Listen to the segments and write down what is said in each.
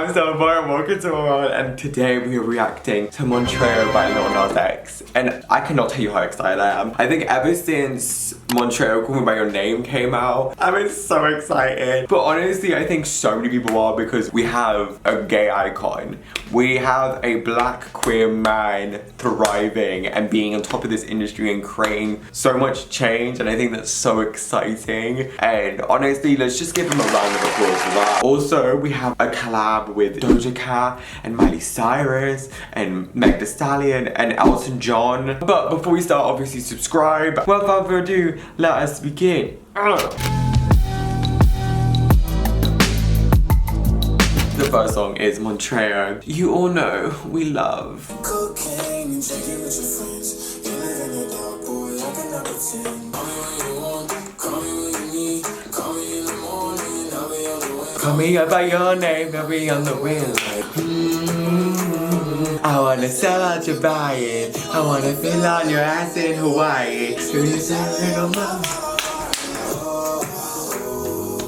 I'm Styleboy and welcome to my world, and today we are reacting to Montreal by Lil Nas X. And I cannot tell you how excited I am. I think ever since Montreal Call Me By Your Name came out, I've been so excited. But honestly, I think so many people are because we have a gay icon. We have a black queer man thriving and being on top of this industry and creating so much change, and I think that's so exciting. And honestly, let's just give him a round of applause for that. Also, we have a collab with Doja Cat and Miley Cyrus and Meg Thee Stallion and Elton John. But before we start, obviously subscribe. Without further ado, let us begin. The first song is Montero. You all know we love. Cocaine and drinking with your friends. You live in the dark, boy, I cannot pretend. Call me when you want, call me when you need. Call me in the morning, I'll be on the way. Call me by your name, I'll be on the wind. I wanna sell out your body. I wanna feel on your ass in Hawaii.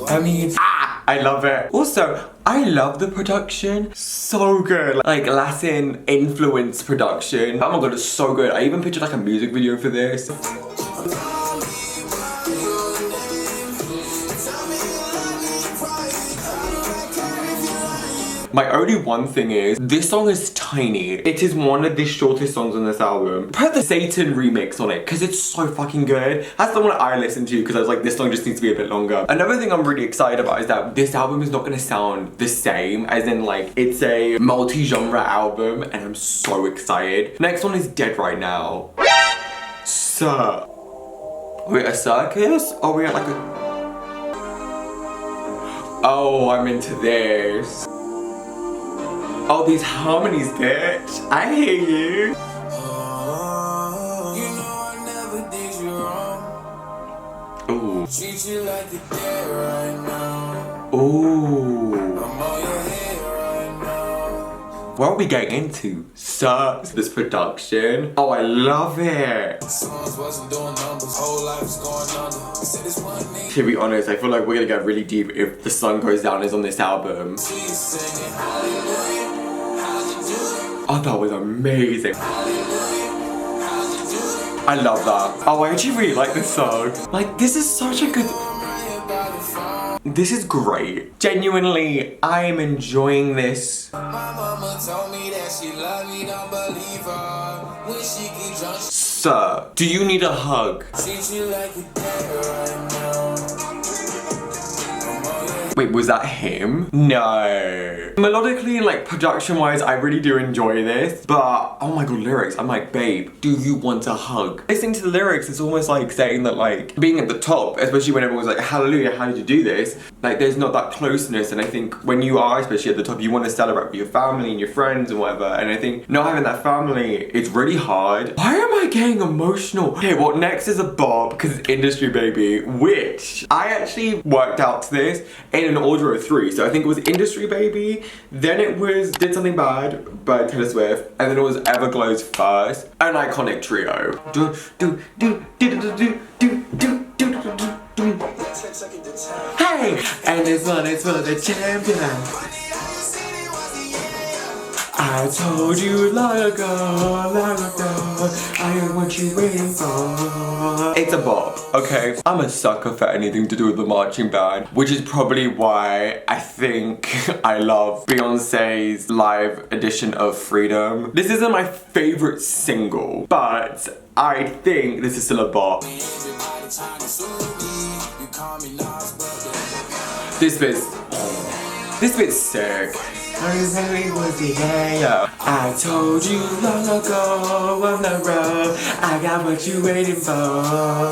I mean, I love it. Also, I love the production. So good. Like Latin influence production. Oh my god, it's so good. I even pictured like a music video for this. My only one thing is, this song is tiny. It is one of the shortest songs on this album. Put the Satan remix on it, because it's so fucking good. That's the one I listened to, because I was like, this song just needs to be a bit longer. Another thing I'm really excited about is that this album is not gonna sound the same, as in like, it's a multi-genre album, and I'm so excited. Next one is Dead Right Now. Sir. Are we at a circus? Or are we at like a... Oh, I'm into this. Oh, these harmonies, bitch. I hear you. You know I never did you wrong. Ooh. Treat you like you're dead right now. Ooh. I'm on your head right now. What are we getting into? Sir, this production. Oh, I love it. Songs wasn't doing numbers, whole life was going under. I said it's one name. To be honest, I feel like we're gonna get really deep if The Sun Goes Down is on this album. She's singing hallelujah. Oh, that was amazing. I love that. Oh, I actually really like this song. Like, this is such a good... This is great. Genuinely, I am enjoying this. My mama told me that she loved me, don't believe her. When she get drunk, Sir, do you need a hug? treat you like you're dead right now. Wait, was that him? No. Melodically and like production-wise, I really do enjoy this. But, oh my god, lyrics. I'm like, babe, do you want a hug? Listening to the lyrics, it's almost like saying that like, being at the top, especially when everyone's like, hallelujah, how did you do this? Like, there's not that closeness. And I think when you are, especially at the top, you want to celebrate with your family and your friends and whatever. And I think not having that family, it's really hard. Why am I getting emotional? Okay, well, next is a bop, because it's Industry Baby, which I actually worked out to this in an order of 3. So I think it was Industry Baby, then it was Did Something Bad by Taylor Swift, and then it was Everglow's first, an iconic trio. Hey! And this one is for the champion. I told you long ago, I am what you waiting for. It's a bop, okay? I'm a sucker for anything to do with the marching band, which is probably why I think I love Beyonce's live edition of Freedom. This isn't my favorite single, but I think this is still a bop. This bit's sick. I told you long ago on the road, I got what you waiting for.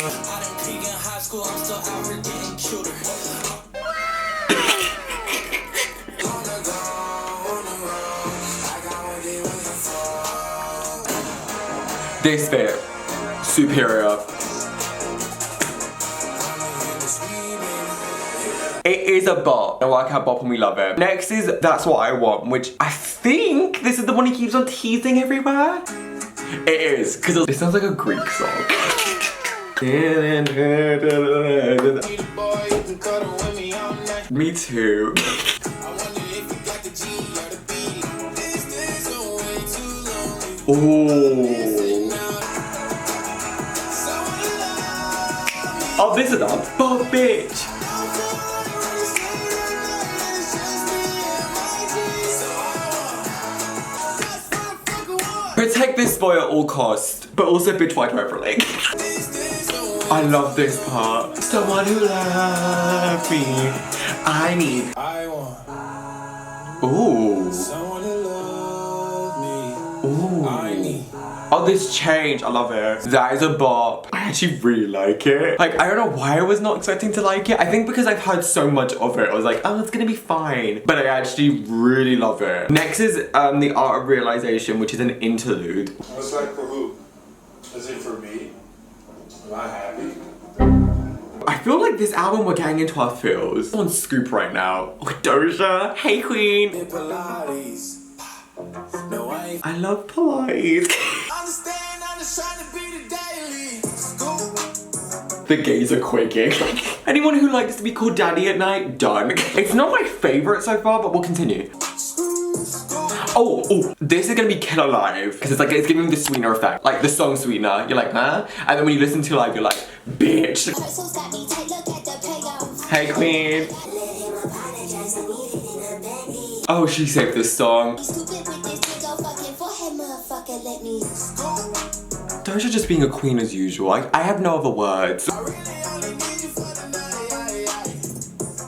This bit, superior. It is a bop. I like how bop and we love it. Next is That's What I Want, which I think this is the one he keeps on teasing everywhere. It is, because it sounds like a Greek song. Me too. Ooh. Oh, this is a bop, bitch. Protect this boy at all costs, but also bitch white overlay. I love this part. Someone who loves me. I need. I want Ooh. someone to love me. Ooh. I need. Oh, this change, I love it. That is a bop. I actually really like it. Like, I don't know why I was not expecting to like it. I think because I've heard so much of it, I was like, oh, it's gonna be fine. But I actually really love it. Next is The Art of Realization, which is an interlude. What's like for who? Is it for me? Am I happy? I feel like this album we're getting into our feels. I'm on Scoop right now. Oh, Doja, hey queen. Pilates. No, I ain't. I love Pilates. Understand, I'm just trying to be the daily. Scoop. The gays are quaking. Anyone who likes to be called daddy at night, done. It's not my favorite so far, but we'll continue. Oh, this is gonna be killer live because it's giving the sweetener effect, like the song Sweetener. You're like, huh? And then when you listen to it live, you're like, bitch. Hey, queen. Oh, she saved this song. Doja just being a queen as usual. I have no other words.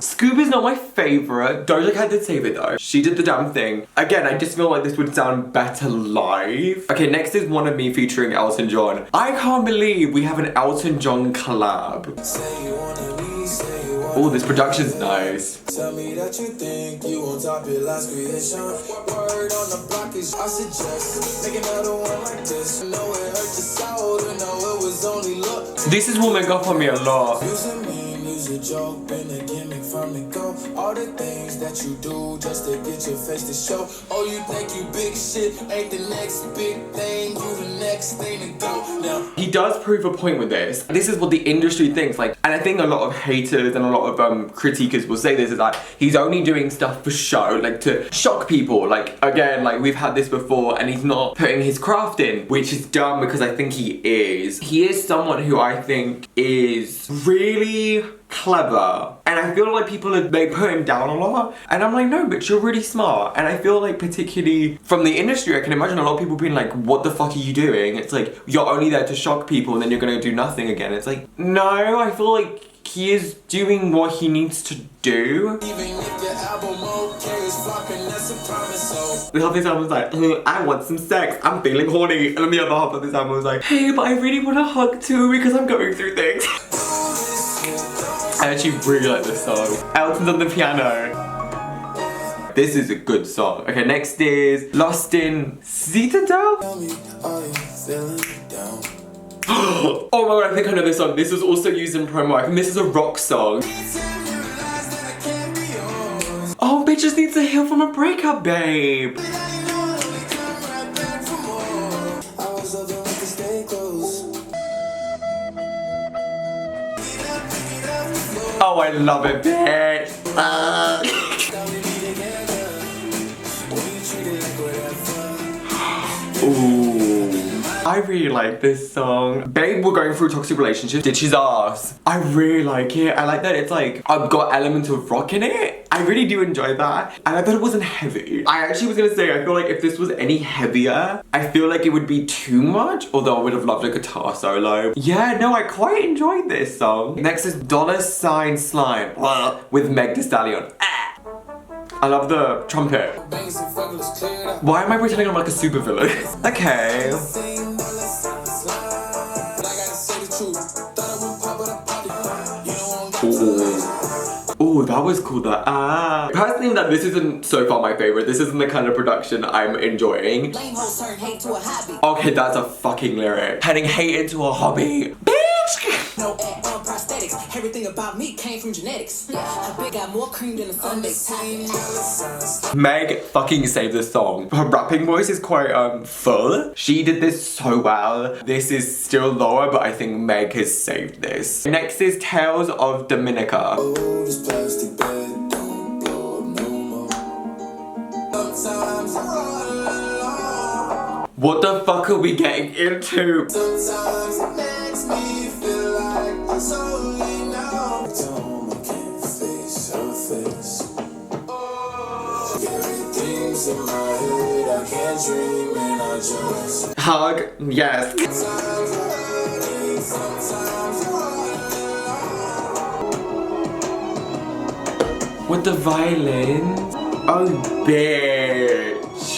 Scoop is not my favorite. Doja Cat did save it though. She did the damn thing. Again, I just feel like this would sound better live. Okay, next is One of Me featuring Elton John. I can't believe we have an Elton John collab. Oh, this production's nice. Tell me that you think you on top of your last creation. Word on the block is I suggest make another one like this. I know it hurt your soul, and know it was only look. This is warming up on me a lot. Use a meme, use a joke, been a gimmick from the go. All the things that you do just to get your face to show. Oh, you think you big shit, ain't the next big thing. You the next thing to go now. He does prove a point with this. This is what the industry thinks, like, and I think a lot of haters and a lot of critiquers will say this is like he's only doing stuff for show, like to shock people. Like again, like we've had this before, and he's not putting his craft in, which is dumb because I think he is. He is someone who I think is really clever, and I feel like they put him down a lot, and I'm like, no, but you're really smart. And I feel like particularly from the industry, I can imagine a lot of people being like, what the fuck are you doing? It's like you're only there to shock people and then you're gonna do nothing again. It's like, no, I feel like he is doing what he needs to do. Even if your album okay is flopping, that's a promise. So The half of this album was like, I want some sex, I'm feeling horny. And then the other half of this album was like, hey, but I really want a hug too because I'm going through things. I actually really like this song. Elton's on the piano. This is a good song. Okay, next is Lost in Citadel. tell me, are you feeling down? Oh my god, I think I know this song. This was also used in promo. I think this is a rock song. Oh, bitches need to heal from a breakup, babe. Oh, I love it, bitch. Ooh. I really like this song. Babe, we're going through a toxic relationship. Ditch his ass. I really like it. I like that it's like, I've got elements of rock in it. I really do enjoy that. And I thought it wasn't heavy. I actually was gonna say, I feel like if this was any heavier, I feel like it would be too much, although I would have loved a guitar solo. Yeah, no, I quite enjoyed this song. Next is $sign Slime with Meg Thee Stallion. I love the trumpet. Why am I pretending I'm like a super villain? Okay. Ooh, that was cool. Personally, that this isn't so far my favorite. This isn't the kind of production I'm enjoying. Okay, that's a fucking lyric. Turning hate into a hobby. Bitch! No prosthetics. Everything about me came from genetics. I big got more cream than a Sunday top. Meg fucking saved this song. Her rapping voice is quite full. She did this so well. This is still lower, but I think Meg has saved this. Next is Tales of Dominica. Oh, this plastic bed don't blow up no more. Sometimes I run alone. What the fuck are we getting into? Sometimes it makes me feel like I'm solely now. I can't face her face. Everything's in my head, I can't dream and I just Hug, yes. sometimes I hurt it, sometimes I With the violins. Oh, bitch.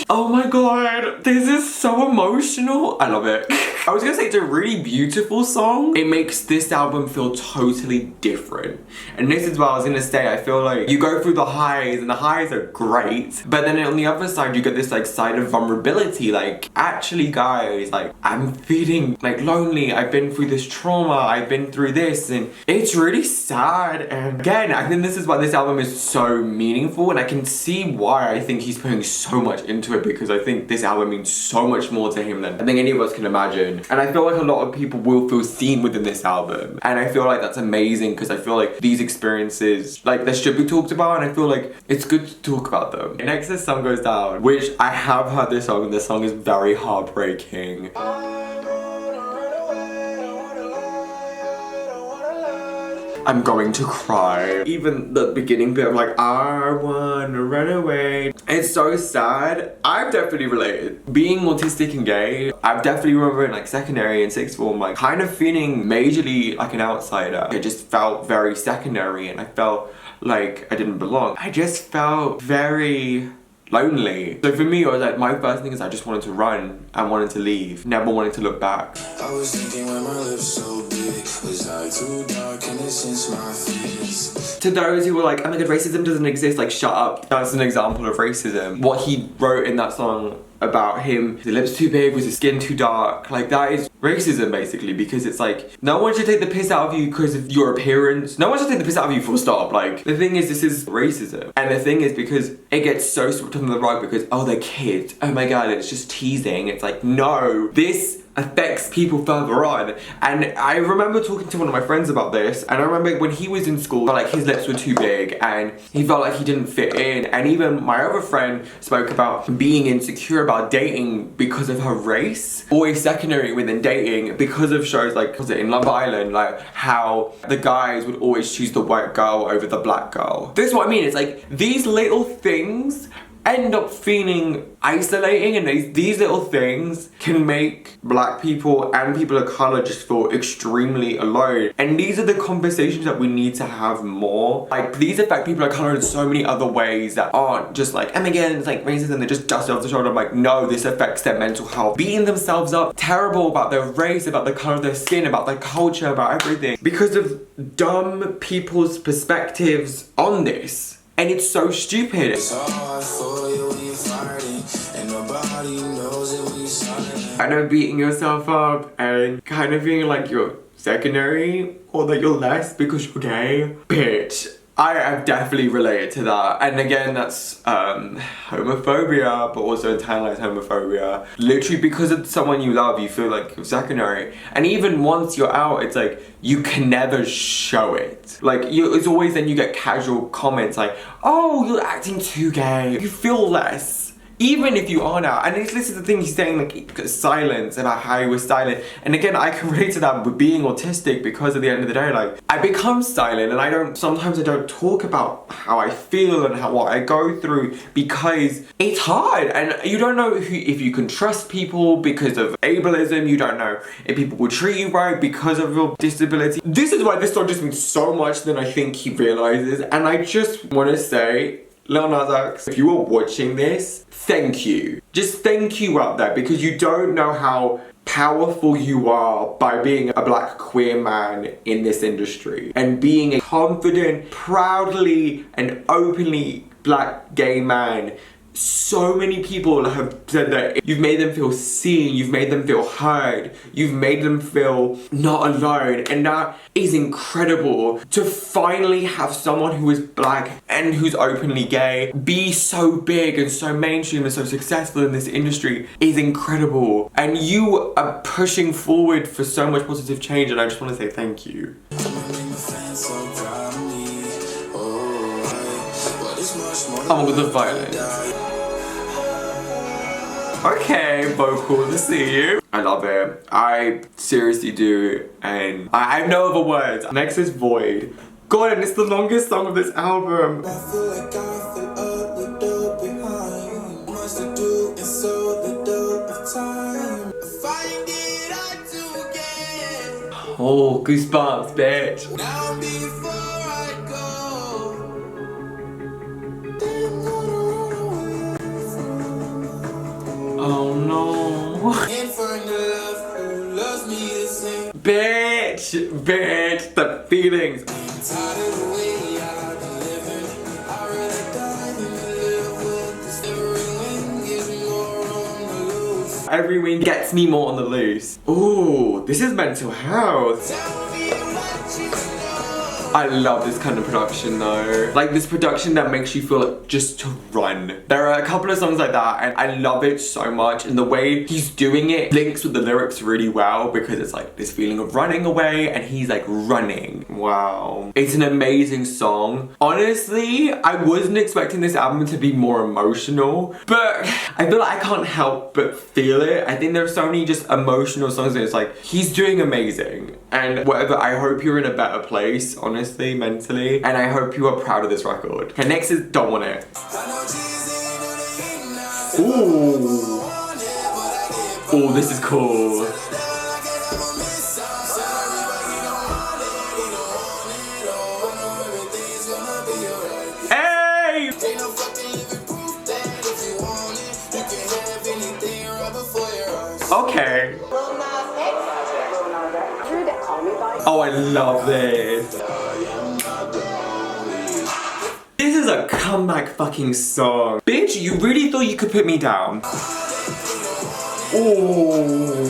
Oh my god, this is so emotional. I love it. I was gonna say it's a really beautiful song. It makes this album feel totally different. And this is what I was gonna say. I feel like you go through the highs and the highs are great. But then on the other side, you get this like side of vulnerability. Like, actually guys, like I'm feeling like lonely. I've been through this trauma. I've been through this and it's really sad. And again, I think this is why this album is so meaningful. And I can see why I think he's putting so much into it because I think this album means so much more to him than I think any of us can imagine. And I feel like a lot of people will feel seen within this album. And I feel like that's amazing because I feel like these experiences, like they should be talked about and I feel like it's good to talk about them. Next, this song goes down, which I have heard this song and this song is very heartbreaking. I'm going to cry. Even the beginning bit of like, I wanna run away. It's so sad. I've definitely related. Being autistic and gay, I've definitely remember in like secondary and sixth form, like kind of feeling majorly like an outsider. I just felt very secondary and I felt like I didn't belong. I just felt very lonely. So for me, it was like my first thing is I just wanted to run and wanted to leave, never wanted to look back. I was thinking when my lips so big, was I too dark and it since my fears? To those who were like, oh my god, racism doesn't exist, like shut up. That's an example of racism. What he wrote in that song about him, his lips too big, was his skin too dark, like that is racism basically, because it's like, no one should take the piss out of you because of your appearance. No one should take the piss out of you full stop. Like, the thing is, this is racism. And the thing is, because it gets so swept under the rug because, oh, they're kids. Oh my god, it's just teasing. It's like, no, this affects people further on. And I remember talking to one of my friends about this, and I remember when he was in school, like his lips were too big and he felt like he didn't fit in. And even my other friend spoke about being insecure about dating because of her race. Always secondary within dating because of shows like, was it in Love Island, like how the guys would always choose the white girl over the black girl. This is what I mean, it's like these little things end up feeling isolating, and these little things can make black people and people of color just feel extremely alone. And these are the conversations that we need to have more. Like, these affect people of color in so many other ways that aren't just like, and again, it's like racism, they just dust it off the shoulder. I'm like, no, this affects their mental health. Beating themselves up, terrible about their race, about the color of their skin, about their culture, about everything, because of dumb people's perspectives on this. And it's so stupid. It's hard for you when you're fighting, and nobody knows it when you're silent. Kind of beating yourself up and kind of feeling like you're secondary or that you're less because you're gay. Bitch. I have definitely related to that. And again, that's homophobia, but also internalized homophobia. Literally, because of someone you love, you feel like you're secondary. And even once you're out, it's like, you can never show it. Like, it's always then you get casual comments like, oh, you're acting too gay. You feel less. Even if you are now. And this is the thing he's saying, like, silence, about how he was silent. And again, I can relate to that with being autistic, because at the end of the day, like, I become silent and sometimes I don't talk about how I feel and what I go through because it's hard. And you don't know if you can trust people because of ableism. You don't know if people will treat you right because of your disability. This is why this song just means so much than I think he realizes. And I just want to say, Lil Nas X, if you are watching this, thank you. Just thank you out there, because you don't know how powerful you are by being a black queer man in this industry and being a confident, proudly and openly black gay man. So many people have said that you've made them feel seen, you've made them feel heard, you've made them feel not alone, and that is incredible. To finally have someone who is black and who's openly gay be so big and so mainstream and so successful in this industry is incredible. And you are pushing forward for so much positive change, and I just want to say thank you. Oh, with the violence. Okay, vocal to see you. I love it. I seriously do, and I have no other words. Next is Void. God, and it's the longest song of this album. I feel like I feel a little behind. Much to do in so little of time. Find it out to again. Oh, goosebumps, bitch. Now before I go. Oh no. And find the love who loves me the same. Bitch, the feelings. Tired of the way I've been living. I'd rather die than to live with this. Every win gives me more on the loose. Every win gets me more on the loose. Ooh, this is mental health. Tell me what you know. I love this kind of production though. Like this production that makes you feel like just to run. There are a couple of songs like that and I love it so much, and the way he's doing it links with the lyrics really well because it's like this feeling of running away and he's like running. Wow. It's an amazing song. Honestly, I wasn't expecting this album to be more emotional, but I feel like I can't help but feel it. I think there's so many just emotional songs and it's like, he's doing amazing. And whatever, I hope you're in a better place, honestly, mentally. And I hope you are proud of this record. Okay, next is Don't Want It. Ooh. Ooh, this is cool. Hey! Okay. Lil Nas X. Drew that call me by. Oh, I love this. This is a comeback fucking song. Bitch, you really thought you could put me down? Ooh.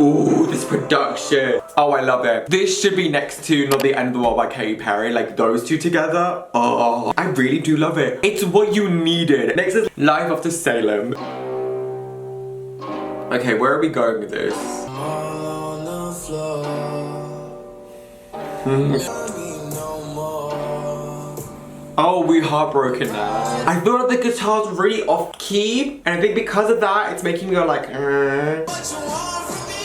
Ooh, this production. Oh, I love it. This should be next to Not the End of the World by Katy Perry. Like those two together. Oh, I really do love it. It's what you needed. Next is Life After Salem. Okay, where are we going with this? All on the floor. No more. Oh, we heartbroken now. I feel like the guitar's really off key, and I think because of that, it's making me go like, What you want from me?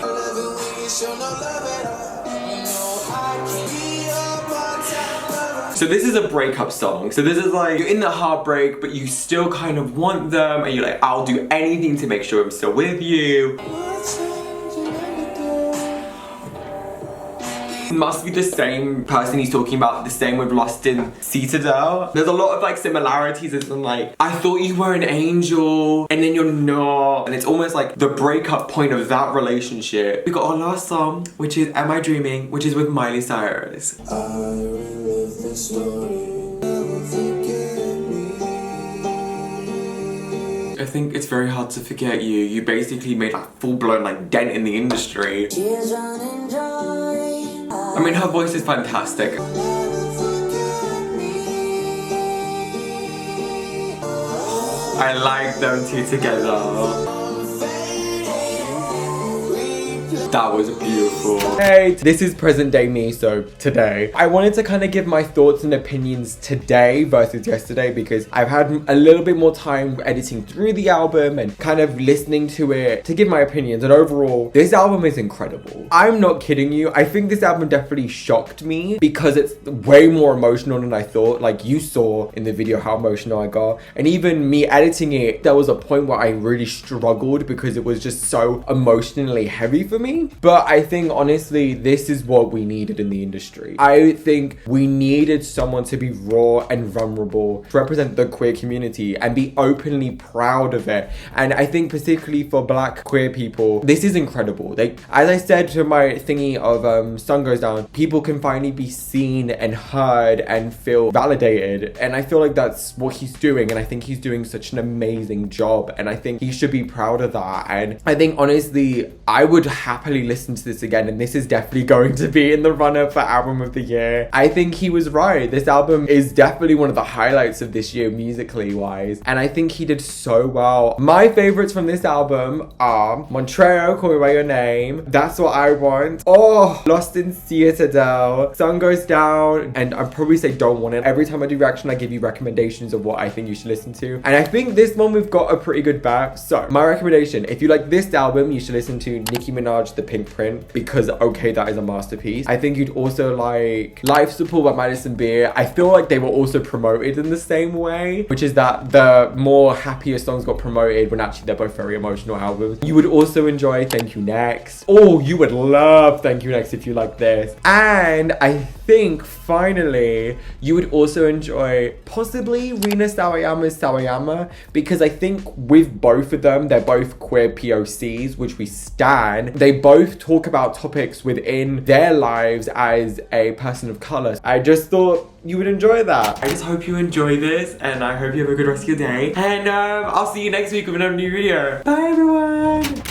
I love it when you show no love at all. You know I can be a part-time lover. So this is a breakup song. So this is like, you're in the heartbreak, but you still kind of want them, and you're like, I'll do anything to make sure I'm still with you. Must be the same person he's talking about, the same with Lost in Citadel. There's a lot of like similarities. It's like, I thought you were an angel and then you're not. And it's almost like the breakup point of that relationship. We got our last song, which is Am I Dreaming, which is with Miley Cyrus. I relive the story. Never forget me. I think it's very hard to forget you. You basically made a full-blown like dent in the industry. Tears running dry. I mean, her voice is fantastic. I like them two together. That was beautiful. Hey, this is present day me, so today. I wanted to kind of give my thoughts and opinions today versus yesterday because I've had a little bit more time editing through the album and kind of listening to it to give my opinions. And overall, this album is incredible. I'm not kidding you. I think this album definitely shocked me because it's way more emotional than I thought. Like you saw in the video how emotional I got. And even me editing it, there was a point where I really struggled because it was just so emotionally heavy for me. But I think honestly, this is what we needed in the industry. I think we needed someone to be raw and vulnerable, to represent the queer community and be openly proud of it. And I think particularly for Black queer people, this is incredible. Like, as I said to my thingy of Sun Goes Down, people can finally be seen and heard and feel validated. And I feel like that's what he's doing. And I think he's doing such an amazing job. And I think he should be proud of that. And I think honestly, I would happily happily listen to this again, and this is definitely going to be in the runner for album of the year. I think he was right. This album is definitely one of the highlights of this year musically wise, and I think he did so well. My favorites from this album are Montreal, Call Me By Your Name, That's What I Want, oh, Lost in Citadel, Sun Goes Down, and I'd probably say Don't Want It. Every time I do reaction, I give you recommendations of what I think you should listen to, and I think this one we've got a pretty good back. So my recommendation, if you like this album, you should listen to Nicki Minaj, The Pink Print, because okay, that is a masterpiece. I think you'd also like Life Support by Madison Beer. I feel like they were also promoted in the same way, which is that the more happier songs got promoted when actually they're both very emotional albums. You would also enjoy Thank You Next. Oh, you would love Thank You Next if you like this. And I think finally you would also enjoy possibly Rina Sawayama's Sawayama, because I think with both of them, they're both queer POCs, which we stan. They both talk about topics within their lives as a person of color. I just thought you would enjoy that. I just hope you enjoy this, and I hope you have a good rest of your day. And I'll see you next week with another new video. Bye everyone!